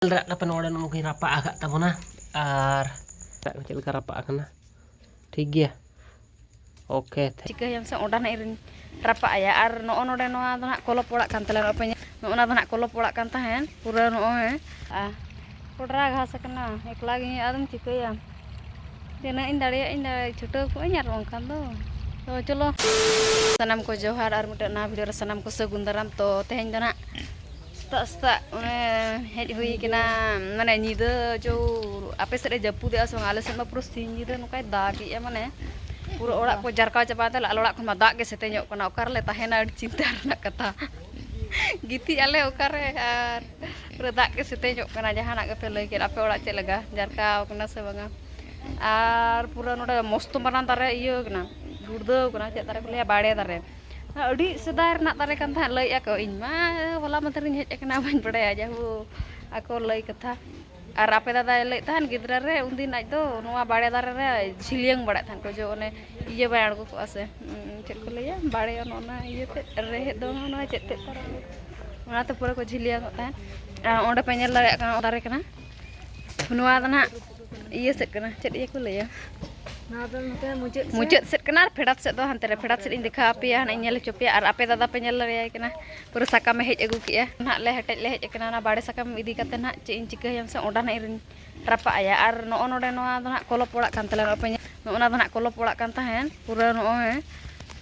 Dapat orang mungkin rapak agak tabona ar tak kecil rapak kana ठीक है okay चिका yang sa oda na irin rapak ya ar no ono de no na kolop orak kan telan apa no ona na kolop orak kan tahen pura no podra घास kana ekla gi adam चिका ya dena inda छोटो को nyar kan तो चलो सनम को जोहार और मिटे ना वीडियो सनम को सगुंदराम तो तेहन दना स्ता हेज हुई किना माने नीदा जो आपे से जपुद आस आले से पूरा सिन नीदा नकाय दाग माने पूरा ओड़ा को जरका चाबाते ओड़ा को दाग के सेते ᱧᱚᱜ कना ओकारले ताहेना चिंता रना कथा गिती आले ओकारे आर पूरा दाग के सेते ᱧᱚᱜ कना जहाना के पे लई के आपे ओड़ा चे लगा जरका कना से बंगा आर पूरा नोडे मस्त मारान दारे इयो कना गुड़दो कना चे दारे को ले बाड़े दारे अड़ी सदाय रना दारे kan था लई ako इन मा होला मतरिन हेज कना बाñ बड़ाया जाहु ako लई कथा और आपे दादा लई थान गिद्रा रे उनदिन आज दो नोवा बाड़े दारे रे झिलियंग बड़ा थान को जो ओने इये बाय अड़गो को आसे चेत को लैया बाड़े ओना इये ते रे दो ओना चेत ते तारे ओना तो पूरा को झिलियंग थान ओंडे पे नेल दारे kana दारे kana नोवा दना इये सेट kana चेत इये को लैया मुझे सेट कना फेडात से दो हंते रे फेडात से इन दिखा पिया ना नेल चोपिया और आपे दादा पे नेल रे कना पूरा साका में हेज अगु किया ना ले हटेज ले हेज कना ना बाड़े साका में इदी कते ना चे इन चिका हम से ओडा ना इरिन रापा या और नो नोडे नो ना कोलप ओड़ा kan तला पे नो ना ना कोलप ओड़ा kan tahen पूरा नो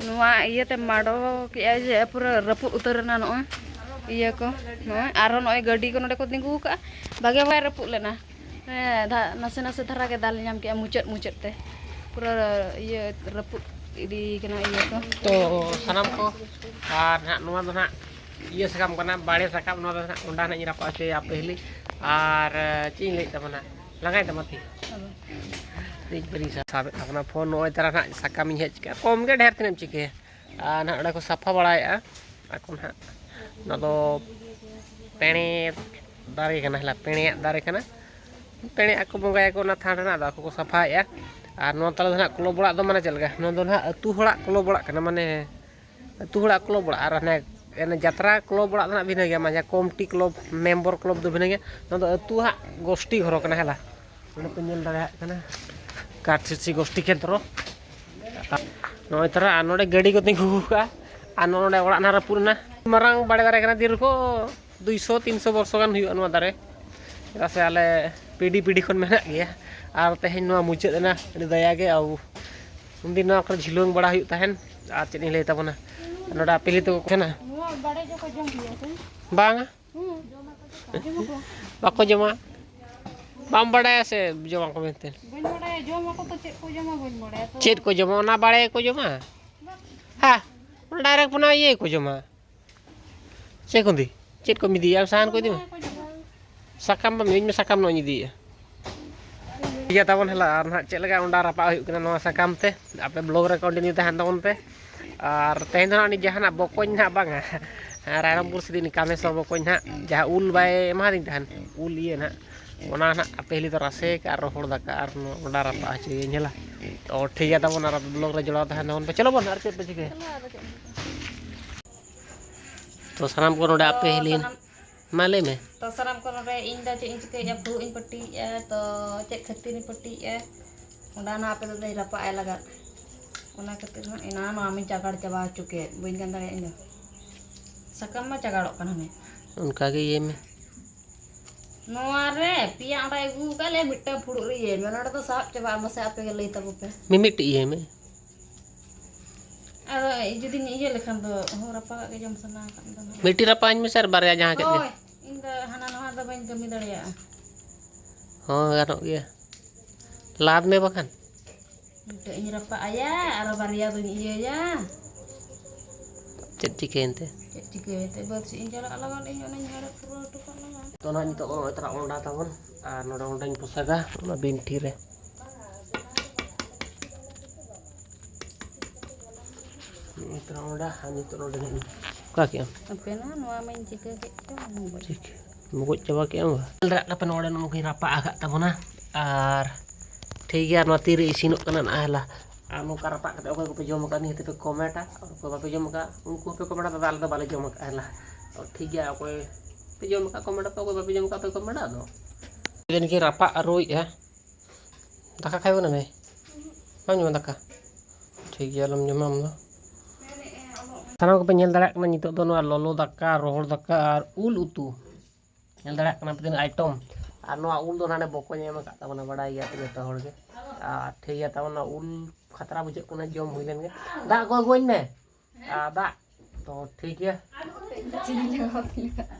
नोवा इये ते माडो किया जे पूरा रपुत उतर ना नो इये को नो आरो नो गाड़ी को नोडे को तिंगु का बागे बाय रपुत लेना नसे नसे धरा के दाल नाम के मुचत ते पूरा ये रपुत इदी कना इये को तो सनम को और ना नुआ दो ना ये सकम कना बाड़े सकम नुआ दो ना उंडा ना रापा से आप पहली और चीन ले तमना लगाय तमती ठीक बरी साबे अपना फोन नोय तरह ना सकम हेज के कम के ढेर तिनम चिके ना ओडा को सफा बड़ाया ako ना ना दो पेणे दारे कना हला पेणे दारे कना पेणे ako बंगाय को ना थान ना दा को सफा या और नो तले ना क्लब बड़ा दो माने चलगा नो दो ना अतु होड़ा क्लब बड़ा कना माने अतु होड़ा क्लब बड़ा और ने एने यात्रा क्लब बड़ा ना बिना गया माजा कॉमिटी क्लब मेंबर क्लब दो बिना गया नो दो अतु हा गोष्ठी घर कना हला नो पे नेल दाया कना काटसी गोष्ठी केंद्र नो इतरा नोडे गाड़ी को तिंगु का आ नोडे ओड़ा ना रपुरना मारांग बाड़े दारे कना दिर को 200 300 वर्ष गान हुई अनवा दारे से आले पीढ़ी पीढ़ी खन मेना गया और तेहन नोआ मुचाद ना दया गे आउ उनदिन नोआ कर झिलुंग बड़ा हुई तहन आ चेनी ले तबना नोडा पेली तो केना नोआ बाड़े जो को जम दिया से बांगा बाको जमा बाम बड़ा से जमा को मेते बन बड़ा जमा को तो चेत को जमा बन बड़ा तो चेत को जमा ना बाड़े को जमा हां डायरेक्ट पुना ये को जमा से कोंदी चेत को मिदी या सान को दी sakam bam में sakam नो निदी या तबन हला और ना चेत लगा उंडा रापा हुई कना नो sakam ते आपे ब्लॉग रे कंटिन्यू तहन तबन पे और तेहन ना नि जहाना बकोñ ना बांगा रायरमपुर सिदी नि कामे सो बकोñ ना जहा उल बाय मा दिन तहन उल ये ना ओना ना पहली तो रसे का रोहड़ दाका और उंडा रापा छ येला तो ठीक है तबन और ब्लॉग रे जोड़ा तहन तबन पे चलो बन और चेत पे के तो सनम को नोडा पे हेलिन माले में तो सनम को रे इन दा चे इन चिके या फु इन पट्टी तो चेक खती नि पट्टी ओंडा ना आपे दे रापा आय लगा ओना खातिर ना इना नो आमी चागाड़ चबा चुके बइन गन दारे इन सकम मा चागाड़ो कना में उनका के ये में नोआ रे पिया ओंडा एगु काले मिट्टा फुड़ रे ये में ओंडा तो साफ चबा मसे आपे के लई तबो पे मिमिट ये में अरे जुदी ये लेखन तो हो रापा के जम सना kan दो मिट्टी रापाñ में सर बारे जहां के ओय इन दा हाना नोहा दा बइन कमी दड़िया हां गानो गया लाद में बखान मिट्टा इन रापा आया आरो बारिया दो ये या चेत चिकेनते चिके ते बस इन जला अलग इन ओना हरे पूरा टुका लगा तो ना नितो ओतरा ओंडा ताबन आ नोडा ओंडाñ पुसागा ओना बिंठी रे इतना ओंडा हानि तो नोडे नहीं का क्या apa na noa main चिके के ठीक मुगुज चबा के हम रा अपन ओडे नो मुखी रापा आगा तबना और ठीक गया नो तीर इसिनो कना ना हला नो का रापा कते ओको पे जम का नहीं ते कमेंटा और को पे जम का उनको पे कमेंटा दादा आलदा बाले जम का हला और ठीक गया ओको पे जम का कमेंट तो बापे जम का पे कमेंट दो जन की रापा रोई है दाका खाइबो ना मैं मां दाका ठीक गया लम जमाम दो सारा को पे नेल दाड़ा कना नितो दो नोआ लोलो दाका रोहड़ दाका और उल उतु नेल दाड़ा कना पे आइटम और नोआ उल दो नाने बको नेम का तबना बड़ाई गया जतो हड़ के आ ठीक गया तबना उल खतरा बुझे कना जम हुई लेन गे दा को गोइन ने आ दा तो ठीक है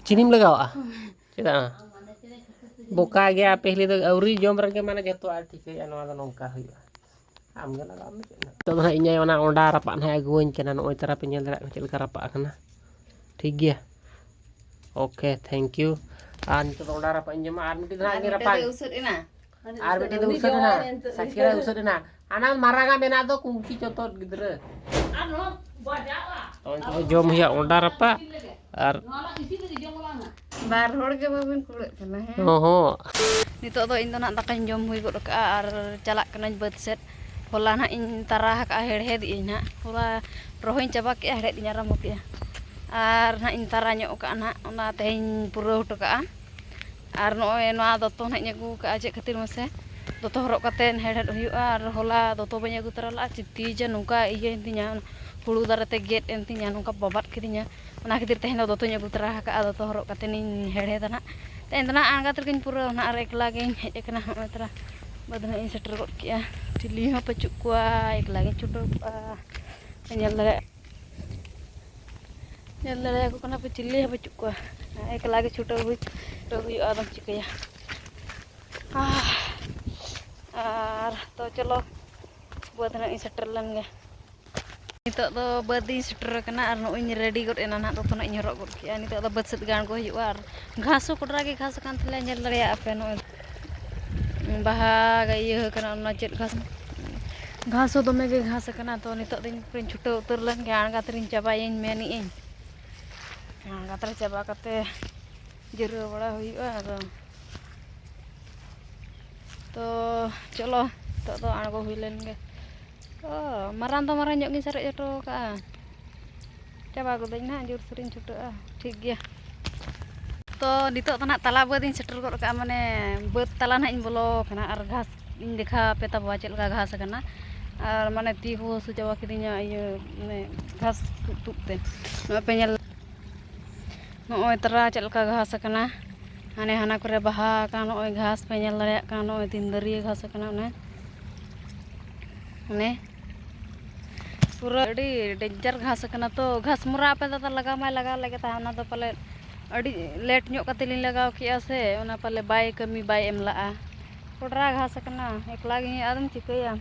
चीनीम लगावा चेदा बोका गया पहले तो औरी जम रगे माने जतो आ ठीक है नोआ दो नोंका हुआ आम गे लगा में तो ना इnya ᱚᱱᱟ ᱚᱸᱰᱟ ᱨᱟᱯᱟᱜ ᱱᱟ ᱟᱹᱜᱩᱣᱟᱹᱧ ᱠᱟᱱᱟ ᱱᱚᱜᱼᱚᱭ ᱛᱟᱨᱟ ᱯᱮ ᱧᱮᱞ ᱫᱟᱲᱮᱭᱟᱜ ᱠᱟᱱᱟ ᱪᱮᱫ ᱞᱮᱠᱟ ᱨᱟᱯᱟᱜ ᱠᱟᱱᱟ ᱴᱷᱤक ᱜᱮᱭᱟ ओके थैंक यू আর নিতে তো ᱚᱸᱰা ᱨᱟᱯᱟᱜ ᱤᱧ ᱡᱚᱢᱟ আর মিটি ᱫᱷᱟᱜ ᱜᱮ ᱨᱟᱯᱟᱜ আর মিটি ᱫᱚ ᱩᱥᱟᱹᱫ ᱮᱱᱟ ᱥᱟᱠᱤᱨᱟ ᱩᱥᱟᱹᱫ ᱮᱱᱟ ᱟᱱᱟ ᱢᱟᱨᱟᱝᱟ ᱢᱮᱱᱟᱜ ᱫᱚ ᱠᱩᱝᱠᱤ ᱪᱚᱛᱚᱫ ᱜᱤᱫᱽᱨᱟᱹ ᱛᱚ ᱡᱚᱢ ᱦᱩᱭᱩᱜᱼᱟ ᱚᱸᱰᱟ ᱨᱟᱯᱟᱜ আর बार होड़ के बाबन कुड़े कना है ᱦᱚᱸ नितो दो इन दो ना दाकाኝ जम हुई गड का और चला कना बद सेट होला ना इन तारा का हेड़हेद इन ना होला रोहिन चाबा के हेड़ेद इन आराम के और ना इन तारा ᱧᱚᱜ का ना ओना तेन पुरो हटो का और नोय नोआ दतो ना ᱧगु का चे खातिर मसे दतो हरक काते हेड़हेद हुयुआ और होला दतो बኝ अगु तरा ला चिती जे नुका इये इंतिया हुड़ू दारते गेट इंतिया नुका बबात किदिया ओना खातिर तेन दतो ᱧगु तरा का दतो हरक काते नि हेड़हेद ना तेन ना आंगा तरकिन पुरो ना और एकला गे हेज कना ओना तरा बदना इन सेटर गड किया चिली हो पचुक कुआ एकला गे छुटो nyel dare aku kena pe चिली हो पचुक कुआ एकला गे छुटो हुई तो हुई आदम चिकया और तो चलो बदना इन सेटर लन गे नितो दो बदी सेटर कना और नो इन रेडी गड एना ना तो ना इन हरक गड किया नितो दो बद सेट गान को हुआ और घासो कोडरा गे घास कान थले nyel dare आपे नो बाहा गई कना ना चेत घास हो दमे गे घास कना तो नितो दिन पे छुटो उतर लन गे आंगा तरिन चाबाइन मेनी इन आंगा तर चाबा कते जिरो बड़ा हुआ तो चलो तो आंगो हुई लेन गे मारान तो मारान ᱧᱚᱜ ᱜᱤᱧ ᱥᱟᱨᱮᱡ ᱦᱚᱴᱚ ᱠᱟᱜᱼᱟ ᱪᱟᱵᱟ ᱜᱚᱫᱟᱹᱧ ᱱᱟᱦᱟᱜ ᱡᱳᱨ ᱥᱳᱨᱤᱧ ᱪᱷᱩᱴᱟᱹᱜᱼᱟ ᱴᱷᱤक ᱜᱮᱭᱟ तो नितो तो ना तला बदिन सेटर गड का माने बद तला ना इन बोलो कना और घास इन देखा पे तबवा चेल का घास कना और माने ती हो सु चावा किदिया ये माने घास तुते नो पे नेल नो तरा चेल का घास कना हाने हाना करे बहा का नो घास पे नेल दरे का नो तीन दरिया घास कना ने पूरा अड़ी डेंजर घास कना तो घास मुरा पे दादा लगा मा लगा लगे ता ना तो पले अड़ी लेट ᱧᱚᱜ कते लिन लगाव किया से ओना पले बाय कमी बाय एम ला कोडरा घास कना एकला गे आदम चिकया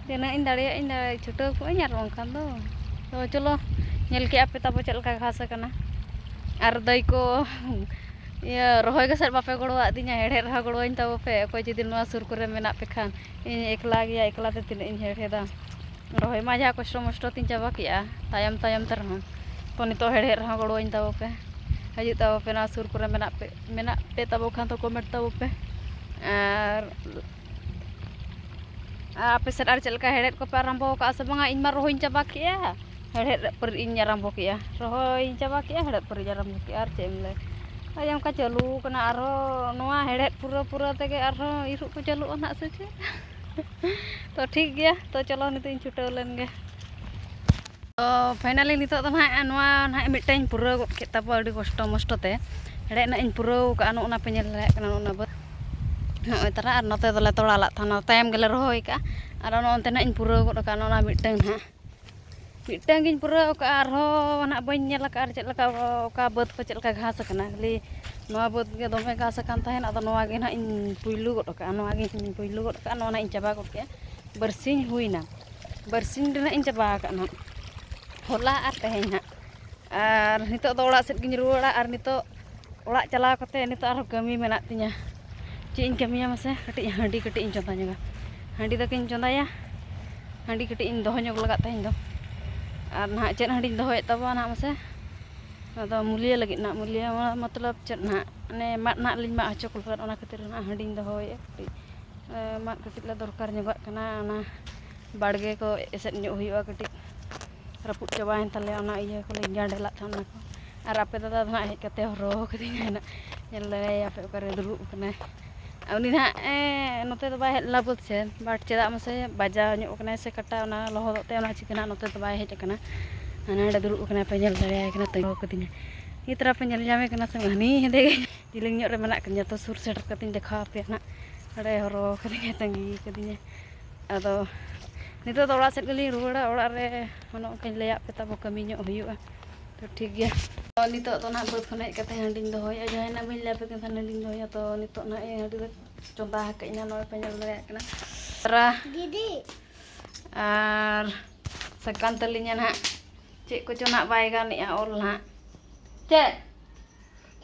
देना इन दाड़िया इन छुटो को यार वंखान तो चलो नेल के आपे तब चल का घास कना और दई को ये रोहय के सेट बापे गड़वा दिया हेड़े रहा गड़वाइन तब पे कोई जदि नवा सुर करे मेना पे खान इन एकला गया एकला ते तिन इन हेड़ेदा रोहय मा जा कष्ट मष्ट तीन चाबा किया तायम तायम तर हम तो नितो हेड़े रहा गड़वाइन तब पे हजू तब पे ना सुर करे मेना पे तब खान तो कमेंट तब पे और आपे सेट आर चलका हेड़ेद को पे आरंभ का से बांगा इन मा रोहइन चाबा किया हेड़ेद पर इन आरंभ किया रोहइन चाबा किया हेड़ेद पर आरंभ किया और चेमले आयम का चालू कना आरो नोआ हेड़ेद पूरा पूरा तेगे आरो इरु को चालू ना से तो ठीक गया तो चलो नितो इन छुटो लेन गे तो फाइनली नितो तो ना नोआ ना मिटटेन पूरा गड के तब अडी कष्ट मष्ट ते हेड़ेद ना इन पूरा का ओना पे नेल दरे कना ओना बद ᱱᱚᱜᱼᱚᱭ ᱛᱟᱨᱟ ᱟᱨ ᱱᱚᱛᱮ ᱫᱚᱞᱮ ᱛᱚᱲᱟ ᱞᱟᱜ ᱛᱟᱦᱮᱱᱟ ᱛᱟᱭᱚᱢ ᱜᱮᱞᱮ ᱨᱚᱦᱚᱭ ᱠᱟᱜᱼᱟ ᱟᱨ ᱱᱚᱱᱛᱮ ᱱᱟᱜ ᱤᱧ ᱯᱩᱨᱟᱹᱣ ᱜᱚᱫ ᱠᱟᱜᱼᱟ ᱚᱱᱟ ᱢᱤᱫᱴᱟᱝ ᱱᱟᱦᱟᱜ ᱢᱤᱫᱴᱟᱝ ᱜᱤᱧ ᱯᱩᱨᱟᱹᱣ ᱠᱟᱜᱼᱟ ᱟᱨᱦᱚᱸ ᱱᱟᱜ ᱵᱟᱹᱧ ᱧᱮᱞ ᱠᱟᱜᱼᱟ ᱟᱨ ᱪᱮᱫ ᱞᱮᱠᱟ ᱚᱠᱟ ᱵᱟᱹᱫᱽ ᱠᱚ ᱪᱮᱫ ᱞᱮᱠᱟ ᱜᱷᱟᱥ ᱠᱟᱱᱟ ᱠᱷᱟᱹᱞᱤ ᱱᱚᱣᱟ ᱵᱟᱹᱫᱽ ᱜᱮ ᱫᱚᱢᱮ ᱜᱷᱟᱥ ᱟᱠᱟᱱ ᱛᱟᱦᱮᱱ ᱟᱫᱚ ᱱᱚᱣᱟ ᱜᱮ ᱱᱟᱜ ᱤᱧ ᱯᱩᱭᱞᱩ ᱜᱚᱫ ᱠᱟᱜᱼᱟ ᱱᱚᱣᱟ ᱜᱮ ᱤᱧ ᱯᱩᱭᱞᱩ ᱜᱚᱫ ᱠᱟᱜᱼᱟ ᱱᱚᱣᱟ ᱱᱟᱜ ᱤᱧ ᱪᱟᱵᱟ ᱜᱚᱫ ᱠᱮᱜᱼᱟ ᱵᱟᱨᱥᱤᱧ ᱦᱩᱭᱱᱟ ᱵᱟᱨᱥᱤᱧ ᱨᱮᱱᱟᱜ ᱤᱧ ᱪᱟᱵᱟ ᱠᱟᱜᱼᱟ ᱱᱟᱜ ᱦᱚᱞᱟ ᱟᱨ ᱛᱮᱦᱮᱧ ᱱᱟᱜ ᱟᱨ ᱱᱤᱛᱚᱜ ᱫᱚ ᱚᱲᱟᱜ ᱥᱮᱫ ᱜᱤᱧ ᱨᱩᱣᱟᱹᱲᱟ ᱟᱨ ᱱᱤᱛᱚᱜ ᱚᱲᱟᱜ ᱪᱟᱞᱟᱣ ᱠᱟᱛᱮ ᱱᱤᱛᱚᱜ ᱟᱨᱦᱚᱸ ᱠᱟᱹᱢᱤ ᱢᱮᱱᱟᱜ ᱛᱤᱧᱟ ᱪᱮᱫ ᱤᱧ ᱠᱟᱹᱢᱤᱭᱟ ᱢᱟᱥᱮ ᱠᱟᱹᱴᱤᱡ ᱦᱟᱺᱰᱤ ᱠᱟᱹᱴᱤᱡ ᱤᱧ ᱪᱚᱸᱫᱟ ᱧᱚᱜᱟ ᱦᱟᱺᱰᱤ ᱫᱟᱠᱟᱧ ᱪᱚᱸᱫᱟᱭᱟ ᱦᱟᱺᱰᱤ ᱠᱟᱹᱴᱤᱡ ᱤᱧ ᱫᱚᱦᱚ ᱧᱚᱜ ᱞᱟᱜᱟᱜ ᱛᱮᱦᱮᱧ ᱫᱚ ᱟᱨ ᱱᱟᱦᱟᱜ ᱪᱮᱫ ᱦᱟᱺᱰᱤᱧ ᱫᱚᱦᱚᱭᱮᱫ ᱛᱟᱵᱚᱱᱟ ᱱᱟᱦᱟᱜ ᱢᱟᱥᱮ ᱟᱫᱚ ᱢᱩᱞᱤᱭᱟᱹ ᱞᱟᱹᱜᱤᱫ ᱱᱟᱦᱟᱜ ᱢᱩᱞᱤᱭᱟᱹ ᱢᱚᱛᱞᱚᱵ ᱪᱮᱫ ᱱᱟᱦᱟᱜ ᱚᱱᱮ ᱢᱟᱫ ᱱᱟᱦᱟᱜ ᱞᱤᱧ ᱢᱟᱜ ᱦᱚᱪᱚ ᱠᱚ ᱚᱱᱟ ᱠᱷᱟᱹᱛᱤᱨ ᱱᱟᱦᱟᱜ ᱦᱟᱺᱰᱤᱧ ᱫᱚᱦᱚᱭᱮᱫᱼᱟ ᱠᱟᱹᱴᱤᱡ ᱢᱟᱫ ᱠᱟᱹᱴᱤᱡ ᱞᱮ ᱫᱚᱨᱠᱟर ᱧᱚᱜᱚᱜ ᱠᱟᱱᱟ ᱚᱱᱟ बाड़गे को एसेट ᱧᱚᱜ ᱦᱩᱭᱩᱜᱼᱟ ᱠᱟᱹᱴᱤᱡ ᱨᱟᱹᱯᱩᱫ ᱪᱟᱵᱟᱭᱮᱱ ᱛᱟᱞᱮᱭᱟ ᱚᱱᱟ ᱤᱭᱟᱹ ᱠᱚᱞᱮ ᱜᱟᱸᱰᱮ ᱞᱟᱜ ᱛᱟᱦᱮᱸ ᱚᱱᱟ ᱠᱚ और आपे दादा ना हेज कते हरो कदिnya ना ñel le आपे ओकरे दुरुब कना उनी ना नोते तो बाय हेला बुत से बाट चेदा मसे बाजा ᱧᱚᱜ कना से कटा ना लहदत ते ना चिकना नोते तो बाय हेज कना हाना दुरुब कना पे ñel दाड़े कना तंगो कदिnya नी तरह पे ñel जामे कना से हनी हेदे जिलिंग ᱧᱚᱜ रे मना कदिnya तो सुर सेटर कतिन देखा पे ना अरे हरो कदिnya तंगी कदिnya आदो नितो तो ओड़ा सेट गली रुवाड़ा ओड़ा रे मनो कइन लेया पे तब कमी ᱧᱚᱜ हुयुआ तो ठीक गया तो नितो तो ना बद खने कते हंडिंग दोहोया जहां ना बिन लेपे कन हंडिंग दोहोया तो नितो ना ए हंडी चोंदा हकइना नय पे ñel दाड़े कना रा दीदी आर सकान तलिnya ना चेक को चोना बाय गानिया ओल ना चे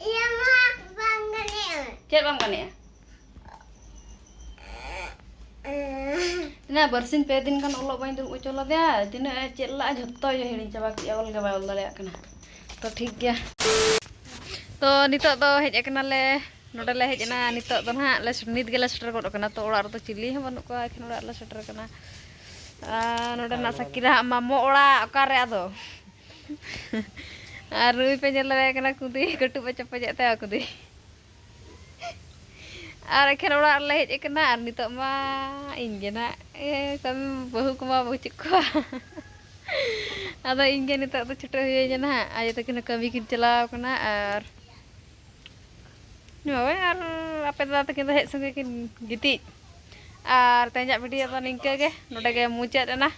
iya mak bang gania चे bang gania ना बरसिन पे दिन kan ओलो बाइन दुरु चला दे तिना चेला झत्तो यो हिड़ी चाबा की ओल के बाय ओल दाड़े कना तो ठीक गया तो नितो तो हेज कना ले नोडे ले हेज ना नितो तो ना ले नित गेले सेटर गड कना तो ओड़ा तो चिली ह बनु को एखन ओड़ा ले सेटर कना नोडे ना सकिरा मामो ओड़ा ओकारे आदो आर रुई पे ñel ले कना कुदी कटु पे चपजे ते कुदी आर एखन ओड़ा ले हेज कना आर नितो मा इंगे ना कम बहु कुमा बहु चिको आदो इंगे नितो तो छुटे हुए ना आजे तकिन कमी किन चलाव कना आर नोय आर आपे दादा तकिन हेज संगे किन गिति आर तेजा वीडियो तो निंके गे नोडे गे मुचाद ना